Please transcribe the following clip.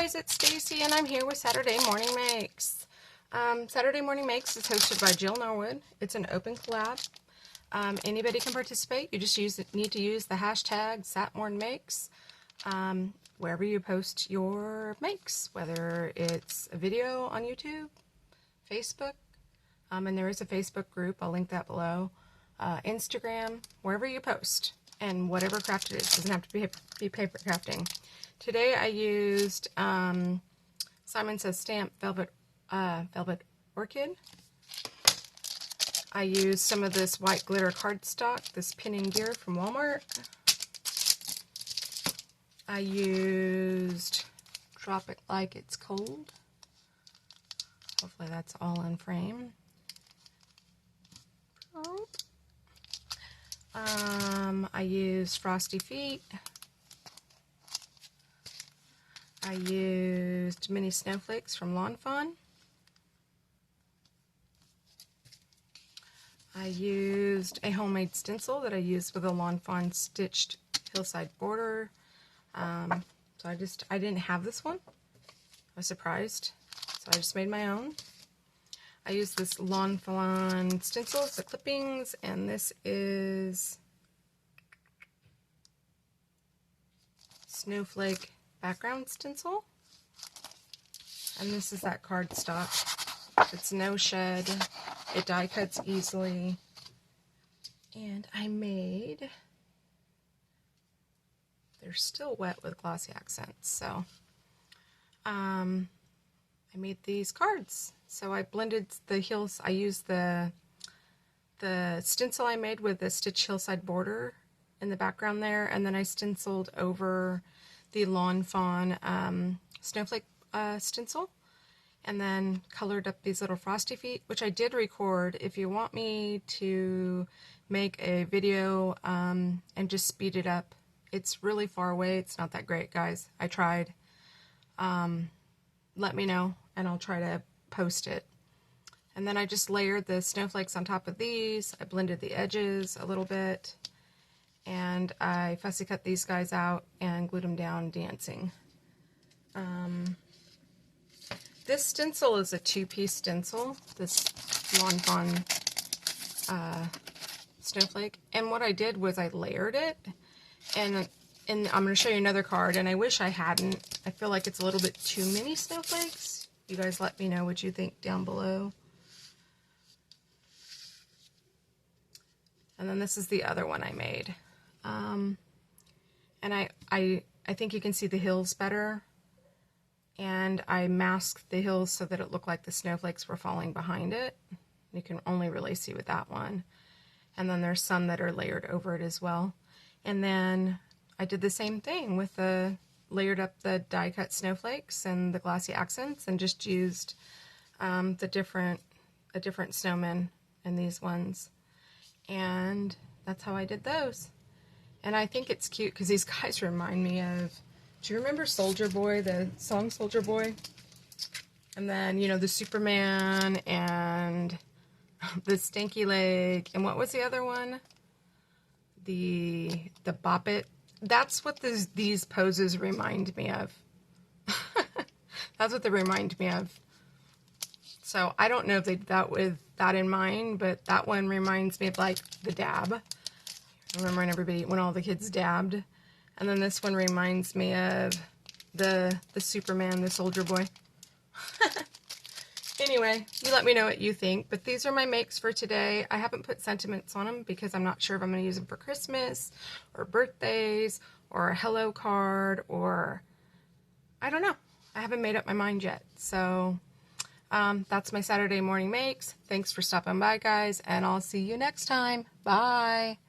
guys, it's Stacy and I'm here with Saturday Morning Makes. Saturday Morning Makes is hosted by Jill Norwood. It's an open collab. Anybody can participate. You just need to use the hashtag satmornmakes wherever you post your makes, whether it's a video on YouTube, Facebook, and there is a Facebook group, I'll link that below, Instagram, wherever you post, and whatever craft it is. It doesn't have to be paper crafting. Today I used Simon Says Stamp Velvet Orchid. I used some of this white glitter cardstock, this pin and gear from Walmart. I used Drop It Like It's Cold. Hopefully that's all in frame. I used Frosty Feet. I used mini snowflakes from Fawn. I used a homemade stencil that I used with a Fawn stitched hillside border. So I didn't have this one. I was surprised. So I just made my own. I used this Fawn stencil, it's the clippings, and this is Snowflake background stencil. And this is that cardstock. It's no shed. It die cuts easily. And I made, they're still wet with glossy accents, so I made these cards. So I blended the hills. I used the stencil I made with the stitch hillside border in the background there, and then I stenciled over the Fawn snowflake stencil, and then colored up these little Frosty Feet, which I did record. If you want me to make a video and just speed it up, it's really far away. It's not that great, guys. I tried. Let me know, and I'll try to post it. And then I just layered the snowflakes on top of these. I blended the edges a little bit, and I fussy cut these guys out and glued them down dancing. This stencil is a two-piece stencil, this Fawn snowflake. And what I did was I layered it, and I'm going to show you another card, and I wish I hadn't. I feel like it's a little bit too many snowflakes. You guys let me know what you think down below. And then this is the other one I made. And I think you can see the hills better. And I masked the hills so that it looked like the snowflakes were falling behind it. You can only really see with that one. And then there's some that are layered over it as well. And then I did the same thing with the layered up the die cut snowflakes and the glossy accents, and just used a different snowman in these ones. And that's how I did those. And I think it's cute because these guys remind me of, do you remember Soldier Boy, the song Soldier Boy? And then, you know, the Superman and the Stinky Leg, and what was the other one? The Bop It. That's what these poses remind me of. That's what they remind me of. So I don't know if they did that with that in mind, but that one reminds me of like the dab. I remember when everybody, when all the kids dabbed. And then this one reminds me of the Superman, the Soldier Boy. Anyway, you let me know what you think. But these are my makes for today. I haven't put sentiments on them because I'm not sure if I'm going to use them for Christmas or birthdays or a hello card, or I don't know. I haven't made up my mind yet. So that's my Saturday morning makes. Thanks for stopping by, guys, and I'll see you next time. Bye.